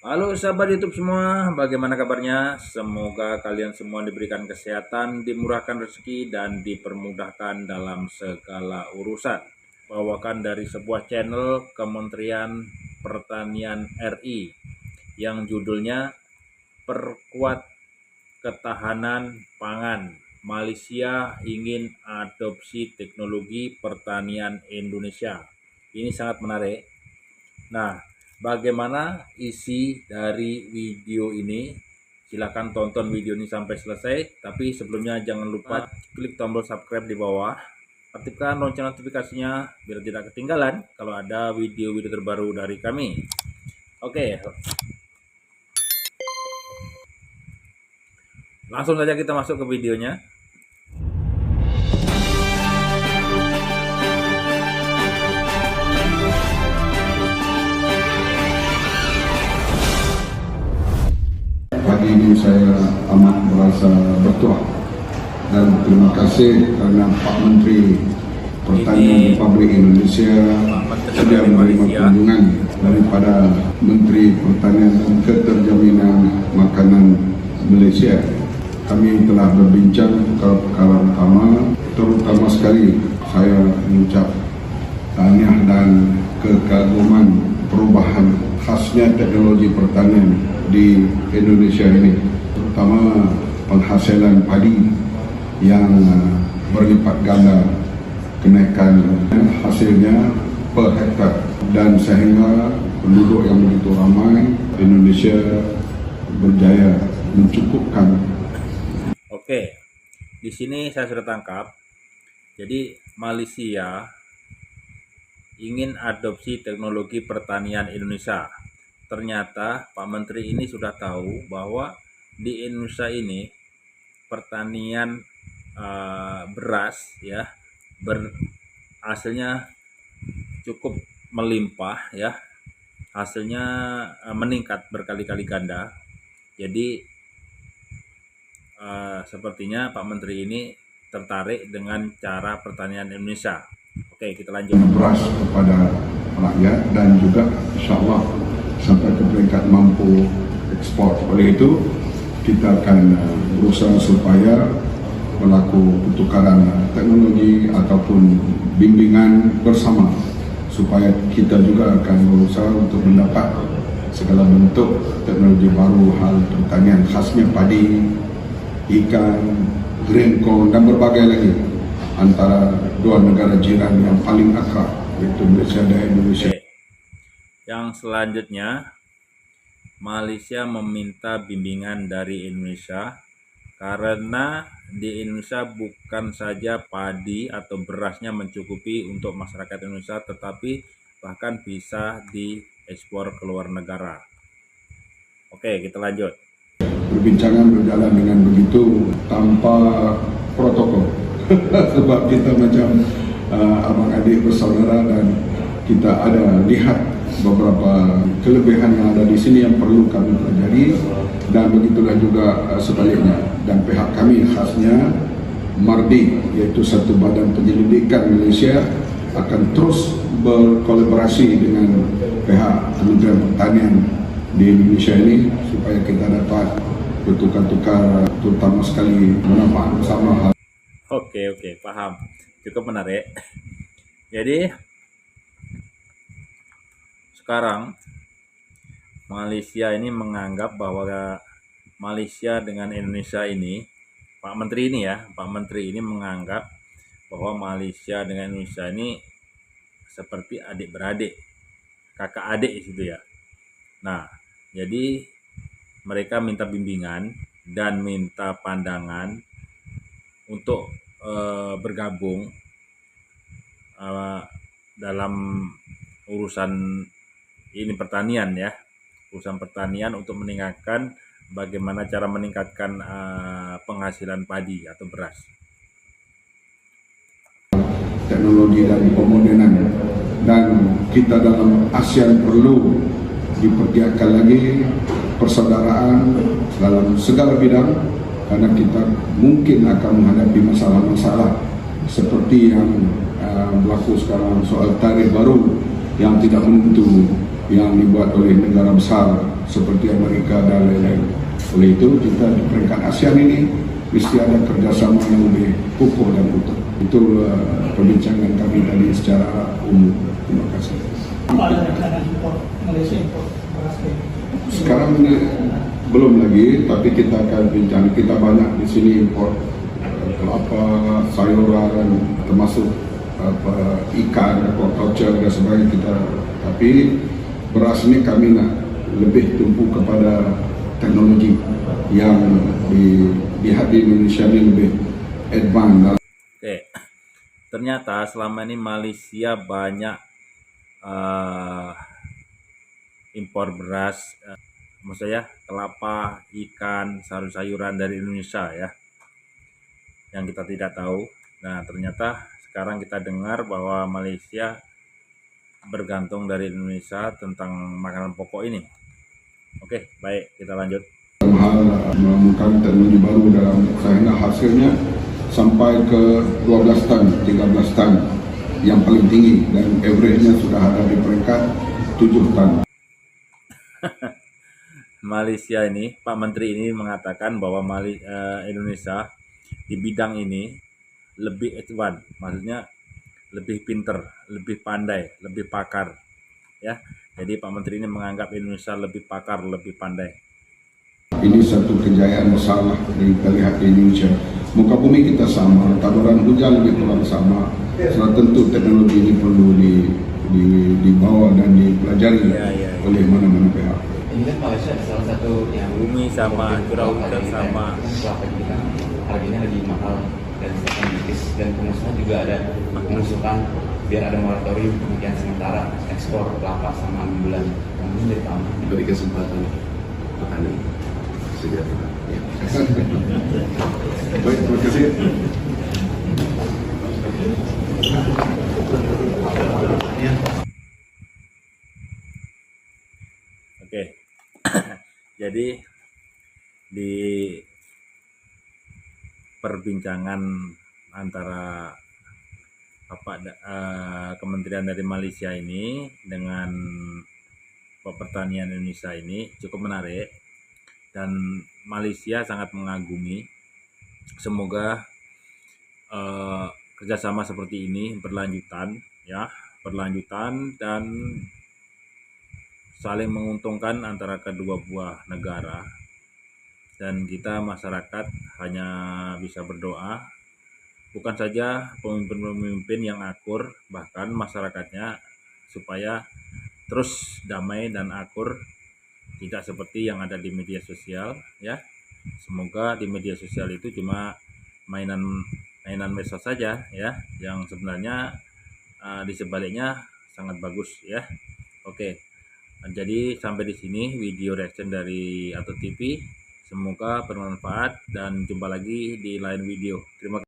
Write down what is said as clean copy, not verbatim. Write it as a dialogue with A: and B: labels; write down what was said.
A: Halo sahabat YouTube semua, bagaimana kabarnya? Semoga kalian semua diberikan kesehatan, dimurahkan rezeki, dan dipermudahkan dalam segala urusan. Bawakan dari sebuah channel Kementerian Pertanian RI yang judulnya Perkuat Ketahanan Pangan. Malaysia ingin adopsi teknologi pertanian Indonesia. Ini sangat menarik. Nah, bagaimana isi dari video ini? Silahkan tonton video ini sampai selesai. Tapi sebelumnya jangan lupa klik tombol subscribe di bawah. Aktifkan lonceng notifikasinya biar tidak ketinggalan kalau ada video-video terbaru dari kami. Oke, langsung saja kita masuk ke videonya.
B: Pagi ini saya amat merasa bertuah dan terima kasih karena Pak Menteri Pertanian Republik Indonesia sudah menerima kunjungan daripada Menteri Pertanian dan Keterjaminan Makanan Malaysia. Kami telah berbincang perkara utama, terutama sekali saya mengucap tahniah dan kekaguman perubahan khasnya teknologi pertanian di Indonesia ini, terutama penghasilan padi yang berlipat ganda kenaikan hasilnya per hektar, dan sehingga penduduk yang begitu ramai Indonesia berjaya mencukupkan.
A: Oke, di sini saya sudah tangkap. Jadi Malaysia ingin adopsi teknologi pertanian Indonesia. Ternyata Pak Menteri ini sudah tahu bahwa di Indonesia ini pertanian beras ya hasilnya cukup melimpah ya, hasilnya meningkat berkali-kali ganda. Jadi sepertinya Pak Menteri ini tertarik dengan cara pertanian Indonesia. Oke, kita lanjut.
B: Beras kepada rakyat dan juga insya Allah sampai ke peringkat mampu ekspor. Oleh itu kita akan berusaha supaya melakukan pertukaran teknologi ataupun bimbingan bersama, supaya kita juga akan berusaha untuk mendapat segala bentuk teknologi baru hal pertanian, khasnya padi, ikan, green corn dan berbagai lagi, antara dua negara jiran yang paling akrab, yaitu Malaysia dan Indonesia.
A: Yang selanjutnya, Malaysia meminta bimbingan dari Indonesia karena di Indonesia bukan saja padi atau berasnya mencukupi untuk masyarakat Indonesia, tetapi bahkan bisa diekspor ke luar negara. Oke, kita lanjut.
B: Perbincangan berjalan dengan begitu tanpa protokol sebab kita macam abang adik bersaudara dan kita ada lihat beberapa kelebihan yang ada di sini yang perlu kami pelajari, dan begitulah juga sebaliknya. Dan pihak kami khasnya MARDI, yaitu satu badan penyelidikan Malaysia, akan terus berkolaborasi dengan pihak Kementerian Pertanian di Indonesia ini supaya kita dapat bertukar-tukar, terutama sekali manfaat bersama.
A: Oke, paham. Cukup menarik. Jadi sekarang Malaysia ini menganggap bahwa Malaysia dengan Indonesia ini, Pak Menteri ini menganggap bahwa Malaysia dengan Indonesia ini seperti adik-beradik, kakak adik gitu ya. Nah, jadi mereka minta bimbingan dan minta pandangan untuk bergabung dalam urusan ini pertanian ya, urusan pertanian untuk meningkatkan bagaimana cara meningkatkan penghasilan padi atau beras.
B: Teknologi dan pemodenan, dan kita dalam ASEAN perlu dipergiatkan lagi persaudaraan dalam segala bidang, karena kita mungkin akan menghadapi masalah-masalah seperti yang berlaku sekarang, soal tarif baru yang tidak menentu yang dibuat oleh negara besar seperti Amerika dan lain-lain. Oleh itu kita di peringkat ASEAN ini mesti ada kerjasama yang lebih kukuh dan utuh. Itu perbincangan kami tadi secara umum. Terima kasih.
C: Ada rencana impor Malaysia impor beras ke
B: Sekarang ini belum lagi, tapi kita akan bincang. Kita banyak di sini impor kelapa, sayuran, termasuk ikan, aquaculture dan sebagainya kita. Tapi beras ini kami nak lebih tumpu kepada teknologi yang dilihat di Indonesia ini lebih advance.
A: Oke, ternyata selama ini Malaysia banyak impor beras, maksudnya kelapa, ikan, sayur-sayuran dari Indonesia ya, yang kita tidak tahu. Nah, ternyata sekarang kita dengar bahwa Malaysia bergantung dari Indonesia tentang makanan pokok ini. Oke, baik, kita lanjut.
B: Dalam hal menemukan teknologi baru dalam sehingga hasilnya sampai ke 12 tan, 13 tan yang paling tinggi, dan average-nya sudah ada di peringkat 7 tan.
A: Malaysia ini, Pak Menteri ini mengatakan bahwa Indonesia di bidang ini lebih advance, maksudnya lebih pinter, lebih pandai, lebih pakar ya. Jadi Pak Menteri ini menganggap Indonesia lebih pakar, lebih pandai.
B: Ini satu kejayaan besar dari kita lihat di Indonesia. Muka bumi kita sama, taburan hujan lebih kurang sama. Setelah tentu teknologi ini perlu dibawa dan dipelajari oleh mana-mana pihak.
D: Ini kan Malaysia ada salah satu yang
A: Bumi sama, curah hujan sama.
D: Kelapa kita harganya lagi mahal dan strategis, dan pengusaha juga ada mengusulkan biar ada moratorium penghentian sementara ekspor kelapa sama bulan. Namun dari tahun
E: diberi kesempatan petani sejahtera. Ya.
B: Baik, terima kasih.
A: Oke. Jadi di perbincangan antara kementerian dari Malaysia ini dengan Pertanian Indonesia ini cukup menarik, dan Malaysia sangat mengagumi. Semoga kerjasama seperti ini berlanjutan dan saling menguntungkan antara kedua buah negara, dan kita masyarakat hanya bisa berdoa, bukan saja pemimpin-pemimpin yang akur, bahkan masyarakatnya, supaya terus damai dan akur, tidak seperti yang ada di media sosial ya. Semoga di media sosial itu cuma mainan medsos saja ya, yang sebenarnya di sebaliknya sangat bagus ya. Oke. Jadi sampai di sini video reaction dari Atau TV. Semoga bermanfaat dan jumpa lagi di lain video. Terima kasih.